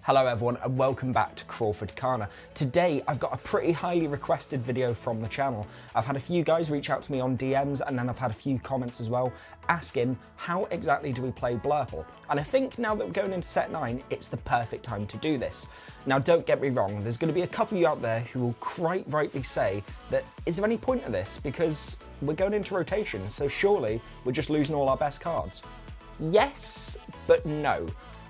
Hello everyone and welcome back to LiQWYD. Today I've got a pretty highly requested video from the channel. I've had a few guys reach out to me on DMs and then I've had a few comments as well asking how exactly do we play Blurple. And I think now that we're going into set 9, it's the perfect time to do this. Now don't get me wrong, there's going to be a couple of you out there who will quite rightly say that is there any point to this because we're going into rotation, so surely we're just losing all our best cards. Yes, but no.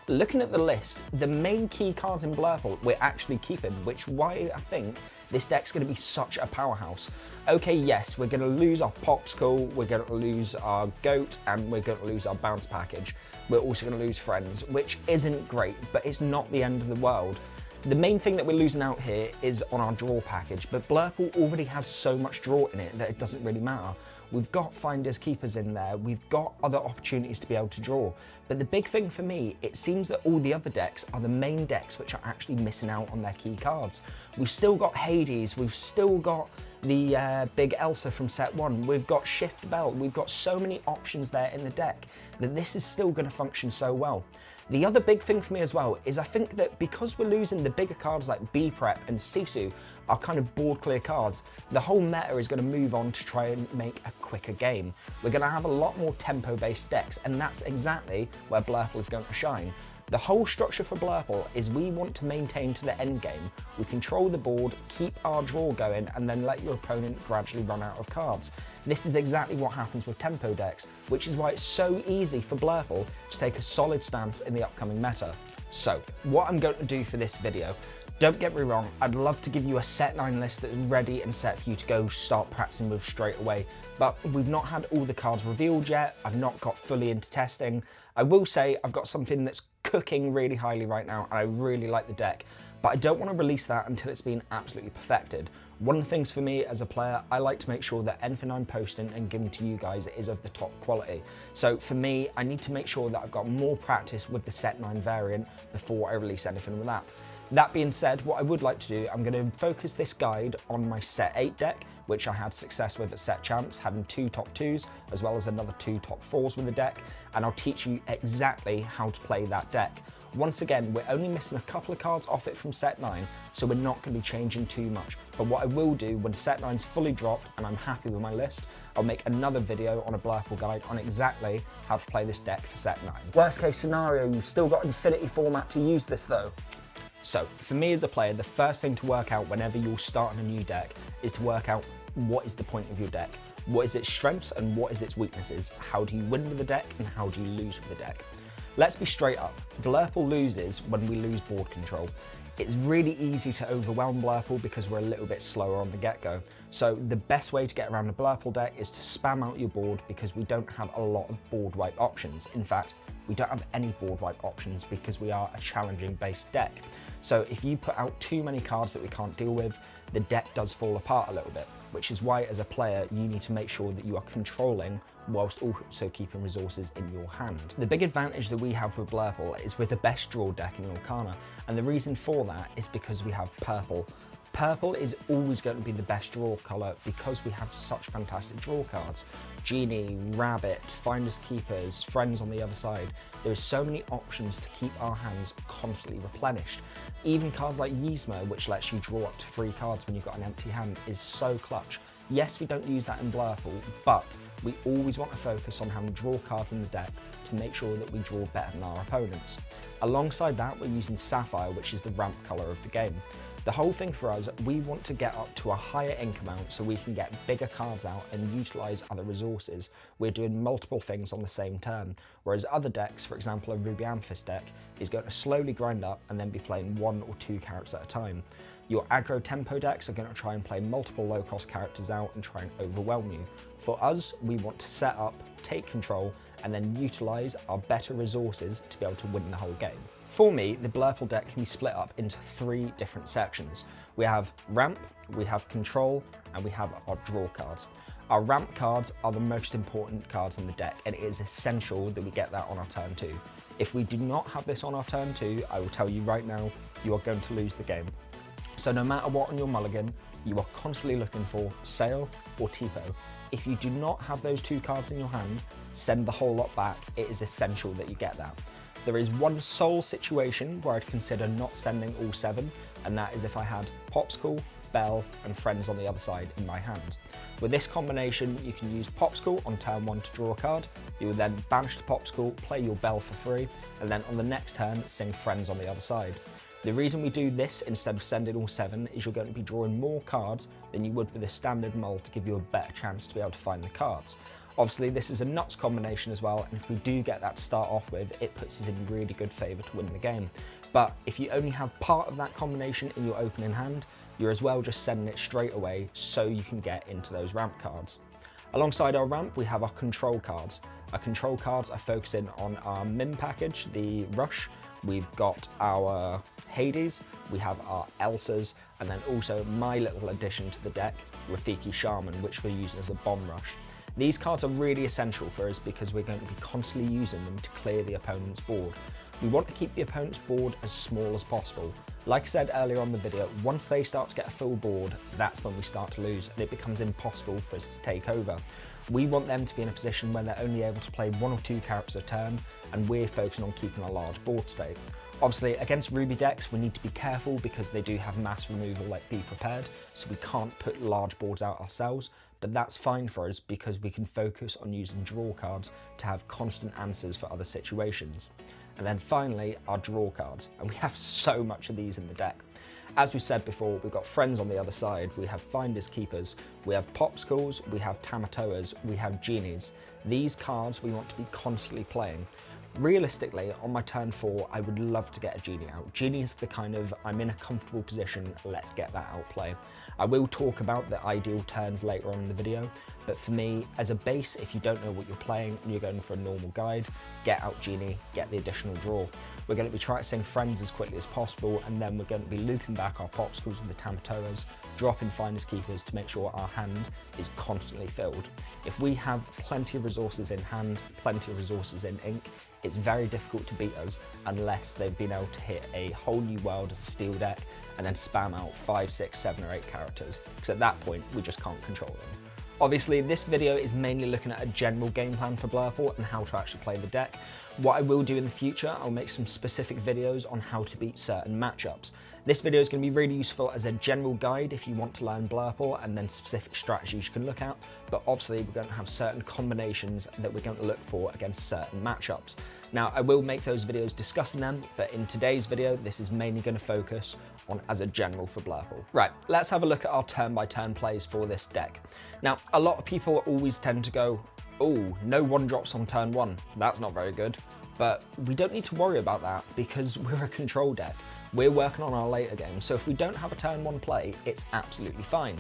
Looking at the list, the main key cards in Blurple we're actually keeping, which is why I think this deck's going to be such a powerhouse. Okay, yes, we're going to lose our Popsicle, we're going to lose our Goat, and we're going to lose our Bounce package. We're also going to lose Friends, which isn't great, but it's not the end of the world. The main thing that we're losing out here is on our draw package, but Blurple already has so much draw in it that it doesn't really matter. We've got Finders Keepers in there, we've got other opportunities to be able to draw. But the big thing for me, it seems that all the other decks are the main decks which are actually missing out on their key cards. We've still got Hades, we've still got the big Elsa from set 1, we've got Shift Belt, we've got so many options there in the deck that this is still going to function so well. The other big thing for me as well is I think that because we're losing the bigger cards like B-Prep and Sisu are kind of board clear cards, the whole meta is going to move on to try and make a quicker game. We're going to have a lot more tempo based decks and that's exactly where Blurple is going to shine. The whole structure for Blurple is we want to maintain to the end game. We control the board, keep our draw going, and then let your opponent gradually run out of cards. This is exactly what happens with tempo decks, which is why it's so easy for Blurple to take a solid stance in the upcoming meta. So, what I'm going to do for this video, don't get me wrong, I'd love to give you a set 9 list that's ready and set for you to go start practicing with straight away, but we've not had all the cards revealed yet, I've not got fully into testing. I will say I've got something that's cooking really highly right now and I really like the deck, but I don't want to release that until it's been absolutely perfected. One of the things for me as a player, I like to make sure that anything I'm posting and giving to you guys is of the top quality. So for me, I need to make sure that I've got more practice with the set 9 variant before I release anything with that. That being said, what I would like to do, I'm going to focus this guide on my set 8 deck, which I had success with at set champs, having 2 top 2s, as well as another 2 top 4s with the deck, and I'll teach you exactly how to play that deck. Once again, we're only missing a couple of cards off it from set 9, so we're not going to be changing too much. But what I will do when set 9's fully dropped and I'm happy with my list, I'll make another video on a Blurple guide on exactly how to play this deck for set 9. Worst case scenario, you've still got Infinity format to use this though. So, for me as a player, the first thing to work out whenever you're starting a new deck is to work out what is the point of your deck. What is its strengths and what is its weaknesses? How do you win with the deck and how do you lose with the deck? Let's be straight up, Blurple loses when we lose board control. It's really easy to overwhelm Blurple because we're a little bit slower on the get-go. So the best way to get around the Blurple deck is to spam out your board because we don't have a lot of board wipe options. In fact, we don't have any board wipe options because we are a challenging based deck. So if you put out too many cards that we can't deal with, the deck does fall apart a little bit, which is why as a player you need to make sure that you are controlling whilst also keeping resources in your hand. The big advantage that we have with Blurple is we're the best draw deck in Lorcana, and the reason for that is because we have Purple. Purple is always going to be the best draw colour because we have such fantastic draw cards. Genie, Rabbit, Finders Keepers, Friends on the other side. There are so many options to keep our hands constantly replenished. Even cards like Yzma, which lets you draw up to 3 cards when you've got an empty hand, is so clutch. Yes, we don't use that in Blurple, but we always want to focus on having draw cards in the deck to make sure that we draw better than our opponents. Alongside that, we're using Sapphire, which is the ramp colour of the game. The whole thing for us, we want to get up to a higher ink amount so we can get bigger cards out and utilise other resources. We're doing multiple things on the same turn, whereas other decks, for example a Ruby Amethyst deck, is going to slowly grind up and then be playing 1 or 2 characters at a time. Your aggro tempo decks are going to try and play multiple low cost characters out and try and overwhelm you. For us, we want to set up, take control, and then utilise our better resources to be able to win the whole game. For me, the Blurple deck can be split up into 3 different sections. We have ramp, we have control, and we have our draw cards. Our ramp cards are the most important cards in the deck, and it is essential that we get that on our turn 2. If we do not have this on our turn 2, I will tell you right now, you are going to lose the game. So no matter what on your mulligan, you are constantly looking for Sail or Tipo. If you do not have those 2 cards in your hand, send the whole lot back. It is essential that you get that. There is one sole situation where I'd consider not sending all 7, and that is if I had Popsicle, Belle, and Friends on the other side in my hand. With this combination, you can use Popsicle on turn 1 to draw a card. You will then banish the Popsicle, play your Belle for free, and then on the next turn, sing Friends on the other side. The reason we do this instead of sending all 7 is you're going to be drawing more cards than you would with a standard mull to give you a better chance to be able to find the cards. Obviously, this is a nuts combination as well, and if we do get that to start off with, it puts us in really good favour to win the game. But if you only have part of that combination in your opening hand, you're as well just sending it straight away so you can get into those ramp cards. Alongside our ramp, we have our control cards. Our control cards are focusing on our Mim package, the Rush. We've got our Hades, we have our Elsas, and then also my little addition to the deck, Rafiki Shaman, which we're using as a bomb rush. These cards are really essential for us because we're going to be constantly using them to clear the opponent's board. We want to keep the opponent's board as small as possible. Like I said earlier on the video, once they start to get a full board, that's when we start to lose and it becomes impossible for us to take over. We want them to be in a position where they're only able to play 1 or 2 characters a turn, and we're focusing on keeping a large board state. Obviously, against Ruby decks, we need to be careful because they do have mass removal like Be Prepared, so we can't put large boards out ourselves, but that's fine for us because we can focus on using draw cards to have constant answers for other situations. And then finally, our draw cards, and we have so much of these in the deck. As we said before, we've got Friends on the other side, we have Finders Keepers, we have Popsicles, we have Tamatoas, we have Genies. These cards we want to be constantly playing. Realistically, on my turn 4, I would love to get a Genie out. Genie's the kind of, I'm in a comfortable position, let's get that outplay. I will talk about the ideal turns later on in the video, but for me, as a base, if you don't know what you're playing and you're going for a normal guide, get out Genie, get the additional draw. We're going to be trying to sing Friends as quickly as possible, and then we're going to be looping back our Popsicles with the Tamatoas, dropping Finders Keepers to make sure our hand is constantly filled. If we have plenty of resources in hand, plenty of resources in ink, it's very difficult to beat us unless they've been able to hit a whole new world as a steel deck and then spam out 5, 6, 7 or 8 characters, because at that point we just can't control them. Obviously, this video is mainly looking at a general game plan for Blurple and how to actually play the deck. What I will do in the future, I'll make some specific videos on how to beat certain matchups. This video is going to be really useful as a general guide if you want to learn Blurple, and then specific strategies you can look at, but obviously we're going to have certain combinations that we're going to look for against certain matchups. Now, I will make those videos discussing them, but in today's video, this is mainly going to focus on as a general for Blurple. Right, let's have a look at our turn-by-turn plays for this deck. Now, a lot of people always tend to go, oh, no 1-drops on turn 1, that's not very good. But we don't need to worry about that because we're a control deck. We're working on our later game, so if we don't have a turn 1 play, it's absolutely fine.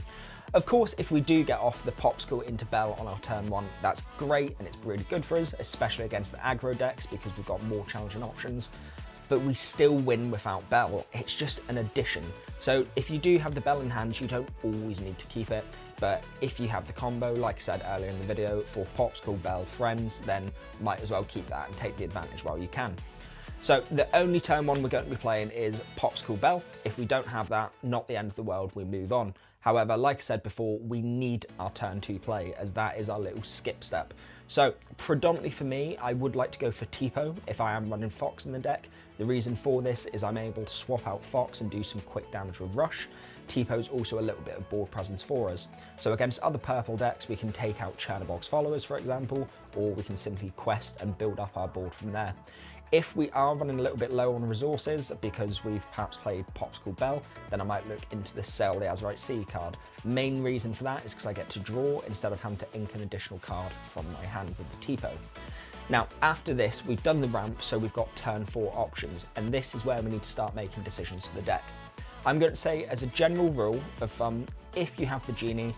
Of course, if we do get off the Popsicle into Belle on our turn 1, that's great and it's really good for us, especially against the aggro decks because we've got more challenging options. But we still win without Belle. It's just an addition. So if you do have the Belle in hand, you don't always need to keep it. But if you have the combo, like I said earlier in the video, for Popsicle, Belle, Friends, then might as well keep that and take the advantage while you can. So the only turn 1 we're going to be playing is Popsicle Belle. If we don't have that, not the end of the world, we move on. However, like I said before, we need our turn 2 play as that is our little skip step. So predominantly for me, I would like to go for Tipo if I am running Fox in the deck. The reason for this is I'm able to swap out Fox and do some quick damage with Rush. Tipo is also a little bit of board presence for us. So against other purple decks, we can take out Chernobog's Followers, for example, or we can simply quest and build up our board from there. If we are running a little bit low on resources because we've perhaps played Popsicle Belle, then I might look into the Sell the Azurite Sea card. Main reason for that is because I get to draw instead of having to ink an additional card from my hand with the Tipo. Now, after this, we've done the ramp, so we've got turn 4 options, and this is where we need to start making decisions for the deck. I'm going to say, as a general rule of thumb, if you have the Genie,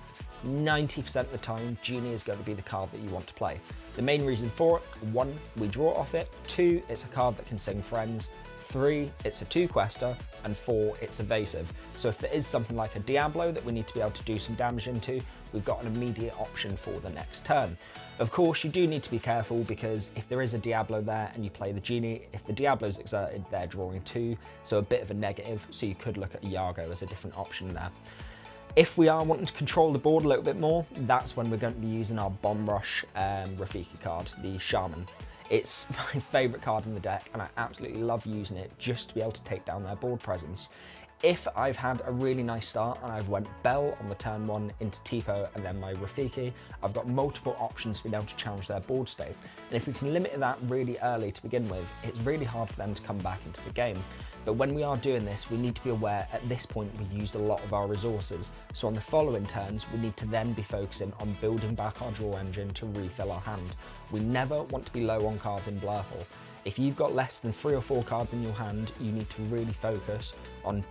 90% of the time, Genie is going to be the card that you want to play. The main reason for it, 1, we draw off it, 2, it's a card that can sing Friends, 3, it's a 2-quester, and 4, it's evasive. So if there is something like a Diablo that we need to be able to do some damage into, we've got an immediate option for the next turn. Of course, you do need to be careful because if there is a Diablo there and you play the Genie, if the Diablo's exerted, they're drawing 2, so a bit of a negative, so you could look at Iago as a different option there. If we are wanting to control the board a little bit more, that's when we're going to be using our Bomb Rush Rafiki card, the Shaman. It's my favourite card in the deck, and I absolutely love using it just to be able to take down their board presence. If I've had a really nice start and I've went Belle on the turn 1 into Tipo and then my Rafiki, I've got multiple options to be able to challenge their board state. And if we can limit that really early to begin with, it's really hard for them to come back into the game. But when we are doing this, we need to be aware at this point we've used a lot of our resources. So on the following turns, we need to then be focusing on building back our draw engine to refill our hand. We never want to be low on cards in Blurple. If you've got less than 3 or 4 cards in your hand, you need to really focus on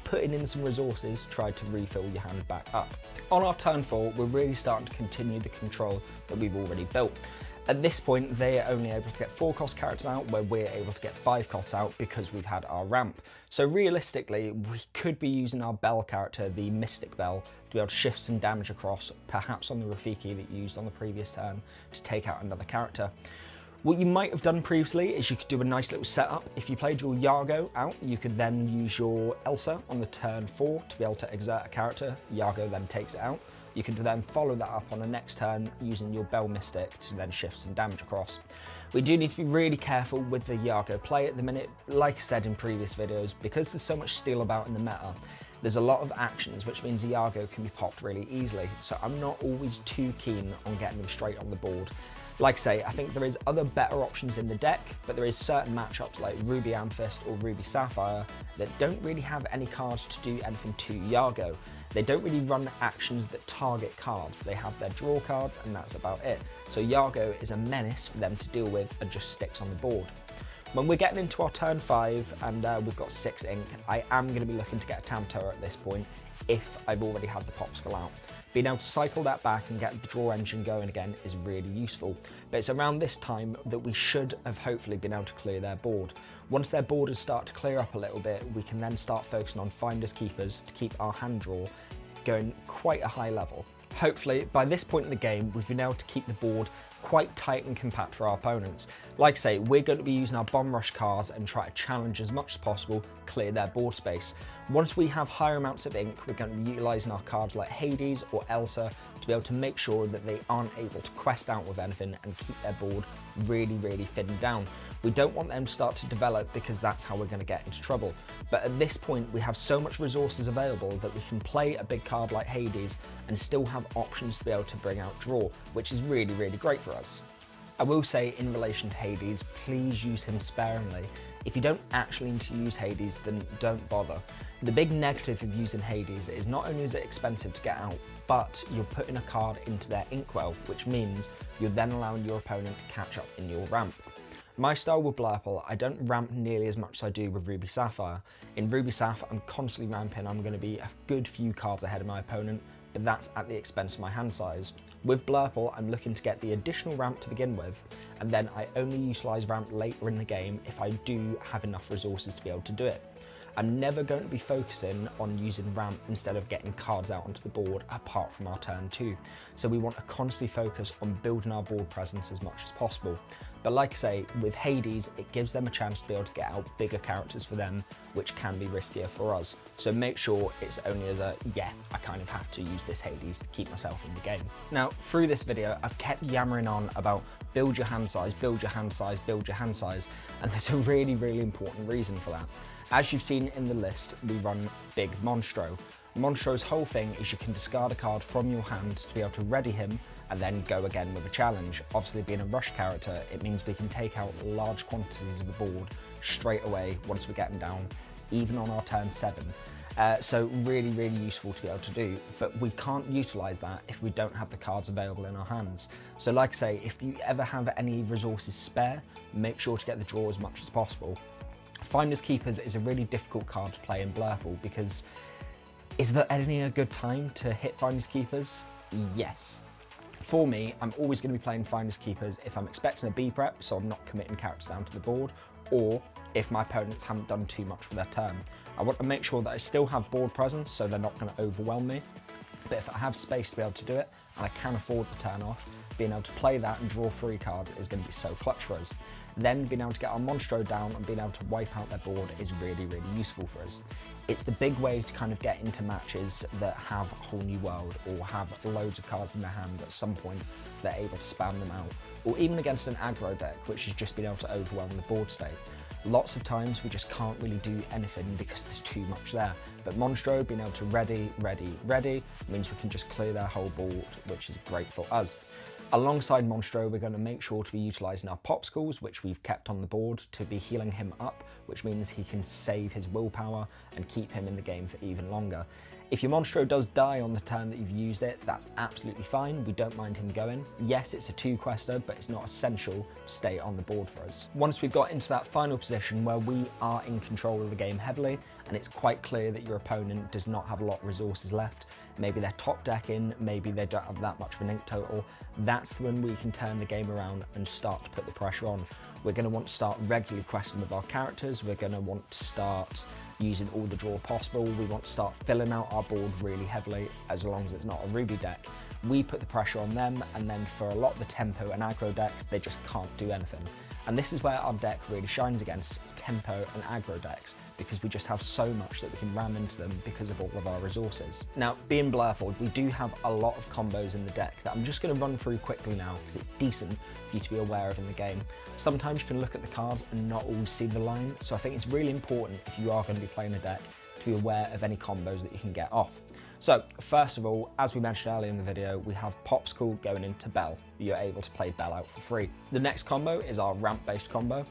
putting in some resources, try to refill your hand back up. On our turn 4, we're really starting to continue the control that we've already built. At this point, they are only able to get 4 cost characters out, where we're able to get 5 costs out because we've had our ramp. So realistically, we could be using our Belle character, the Mystic Belle, to be able to shift some damage across, perhaps on the Rafiki that you used on the previous turn, to take out another character. What you might have done previously is you could do a nice little setup. If you played your Iago out, you could then use your Elsa on the turn 4 to be able to exert a character. Iago then takes it out. You can then follow that up on the next turn using your Belle Mystic to then shift some damage across. We do need to be really careful with the Iago play at the minute. Like I said in previous videos, because there's so much steel about in the meta, there's a lot of actions, which means Iago can be popped really easily. So I'm not always too keen on getting them straight on the board. Like I say, I think there is other better options in the deck, but there is certain matchups like Ruby Amethyst or Ruby Sapphire that don't really have any cards to do anything to Iago. They don't really run actions that target cards. They have their draw cards and that's about it. So Iago is a menace for them to deal with and just sticks on the board. When we're getting into our turn 5 and we've got 6 ink, I am going to be looking to get a Tamtoa at this point if I've already had the Popsicle out. Being able to cycle that back and get the draw engine going again is really useful. But it's around this time that we should have hopefully been able to clear their board. Once their borders start to clear up a little bit, we can then start focusing on Finders Keepers to keep our hand draw going quite a high level. Hopefully, by this point in the game, we've been able to keep the board quite tight and compact for our opponents. Like I say, we're going to be using our Bomb Rush cards and try to challenge as much as possible, clear their board space. Once we have higher amounts of ink, we're going to be utilising our cards like Hades or Elsa to be able to make sure that they aren't able to quest out with anything and keep their board really, really thinned down. We don't want them to start to develop because that's how we're going to get into trouble. But at this point, we have so much resources available that we can play a big card like Hades and still have options to be able to bring out draw, which is really, really great for us. I will say in relation to Hades, please use him sparingly. If you don't actually need to use Hades, then don't bother. The big negative of using Hades is not only is it expensive to get out, but you're putting a card into their inkwell, which means you're then allowing your opponent to catch up in your ramp. My style with Blurple, I don't ramp nearly as much as I do with Ruby Sapphire. In Ruby Sapphire, I'm constantly ramping. I'm going to be a good few cards ahead of my opponent, but that's at the expense of my hand size. With Blurple, I'm looking to get the additional ramp to begin with, and then I only utilise ramp later in the game if I do have enough resources to be able to do it. I'm never going to be focusing on using ramp instead of getting cards out onto the board apart from our turn 2. So we want to constantly focus on building our board presence as much as possible. But like I say, with Hades, it gives them a chance to be able to get out bigger characters for them, which can be riskier for us. So make sure it's only as a, yeah, I kind of have to use this Hades to keep myself in the game. Now, through this video, I've kept yammering on about build your hand size, build your hand size, build your hand size, and there's a really, really important reason for that. As you've seen in the list, we run Big Monstro. Monstro's whole thing is you can discard a card from your hand to be able to ready him and then go again with a challenge. Obviously, being a rush character, it means we can take out large quantities of the board straight away once we get them down, even on our turn 7. So really, really useful to be able to do, but we can't utilise that if we don't have the cards available in our hands. So like I say, if you ever have any resources spare, make sure to get the draw as much as possible. Finders Keepers is a really difficult card to play in Blurple because is there any a good time to hit Finders Keepers? Yes. For me, I'm always going to be playing Finders Keepers if I'm expecting a B prep, so I'm not committing characters down to the board, or if my opponents haven't done too much with their turn. I want to make sure that I still have board presence, so they're not going to overwhelm me. But if I have space to be able to do it, and I can afford the turn off, being able to play that and draw 3 cards is going to be so clutch for us. Then being able to get our Monstro down and being able to wipe out their board is really, really useful for us. It's the big way to kind of get into matches that have a whole new world or have loads of cards in their hand at some point, so they're able to spam them out, or even against an aggro deck which has just been able to overwhelm the board state. Lots of times we just can't really do anything because there's too much there, but Monstro being able to ready means we can just clear their whole board, which is great for us. Alongside Monstro, we're going to make sure to be utilising our Popsicles, which we've kept on the board, to be healing him up, which means he can save his willpower and keep him in the game for even longer. If your Monstro does die on the turn that you've used it, that's absolutely fine. We don't mind him going. Yes, it's a 2-quester, but it's not essential to stay on the board for us. Once we've got into that final position where we are in control of the game heavily, and it's quite clear that your opponent does not have a lot of resources left, maybe they're top decking, maybe they don't have that much of an ink total, that's when we can turn the game around and start to put the pressure on. We're going to want to start regularly questing with our characters, we're going to want to start using all the draw possible, we want to start filling out our board really heavily, as long as it's not a Ruby deck. We put the pressure on them, and then for a lot of the tempo and aggro decks, they just can't do anything. And this is where our deck really shines against tempo and aggro decks, because we just have so much that we can ram into them because of all of our resources. Now, being Blurple, we do have a lot of combos in the deck that I'm just going to run through quickly now, because it's decent for you to be aware of in the game. Sometimes you can look at the cards and not always see the line, so I think it's really important if you are going to be playing a deck to be aware of any combos that you can get off. So, first of all, as we mentioned earlier in the video, we have Popsicle going into Bell. You're able to play Bell out for free. The next combo is our ramp-based combo.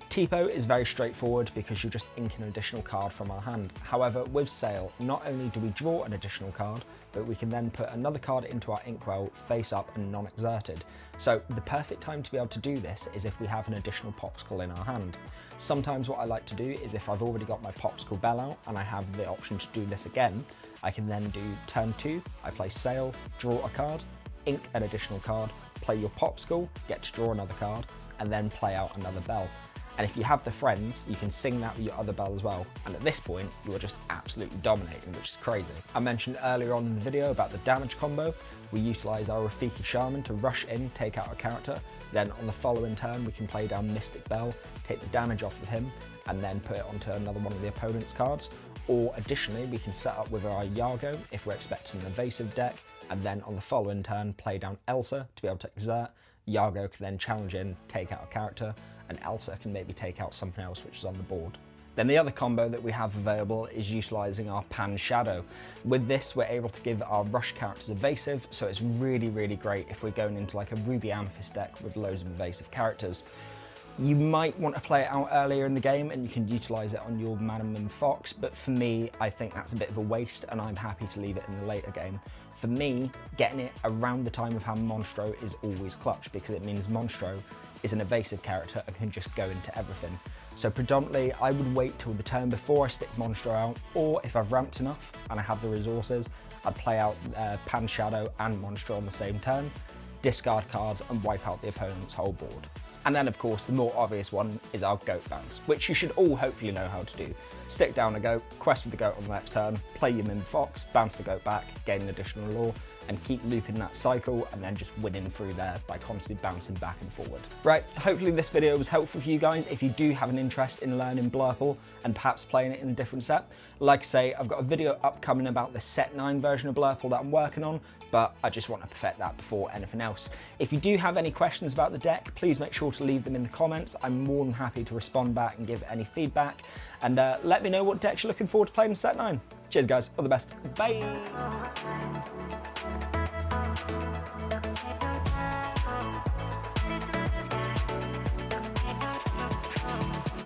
Tipo is very straightforward because you're just inking an additional card from our hand. However, with Sail, not only do we draw an additional card, but we can then put another card into our inkwell face up and non-exerted. So the perfect time to be able to do this is if we have an additional Popsicle in our hand. Sometimes what I like to do is if I've already got my Popsicle Bell out and I have the option to do this again, I can then do turn 2, I play Sail, draw a card, ink an additional card, play your Popsicle, get to draw another card, and then play out another Bell. And if you have the friends, you can sing that with your other Bell as well. And at this point, you are just absolutely dominating, which is crazy. I mentioned earlier on in the video about the damage combo. We utilise our Rafiki Shaman to rush in, take out a character. Then on the following turn, we can play down Mystic Bell, take the damage off of him, and then put it onto another one of the opponent's cards. Or additionally, we can set up with our Iago if we're expecting an evasive deck, and then on the following turn, play down Elsa to be able to exert. Iago can then challenge in, take out a character, and Elsa can maybe take out something else which is on the board. Then the other combo that we have available is utilising our Pan Shadow. With this, we're able to give our rush characters evasive, so it's really, really great if we're going into like a Ruby Amethyst deck with loads of evasive characters. You might want to play it out earlier in the game and you can utilise it on your Madam and Fox, but for me, I think that's a bit of a waste and I'm happy to leave it in the later game. For me, getting it around the time of having Monstro is always clutch because it means Monstro is an evasive character and can just go into everything. So predominantly, I would wait till the turn before I stick Monstro out, or if I've ramped enough and I have the resources, I'd play out Pan Shadow and Monstro on the same turn, discard cards and wipe out the opponent's whole board. And then of course the more obvious one is our goat bounce, which you should all hopefully know how to do. Stick down a goat, quest with the goat on the next turn, play your Mim Fox, bounce the goat back, gain an additional lore, and keep looping that cycle and then just winning through there by constantly bouncing back and forward. Right, hopefully this video was helpful for you guys. If you do have an interest in learning Blurple and perhaps playing it in a different set, like I say, I've got a video upcoming about the set 9 version of Blurple that I'm working on, but I just want to perfect that before anything else. If you do have any questions about the deck, please make sure to leave them in the comments. I'm more than happy to respond back and give any feedback. And let me know what decks you're looking forward to playing in set 9. Cheers guys, all the best, bye!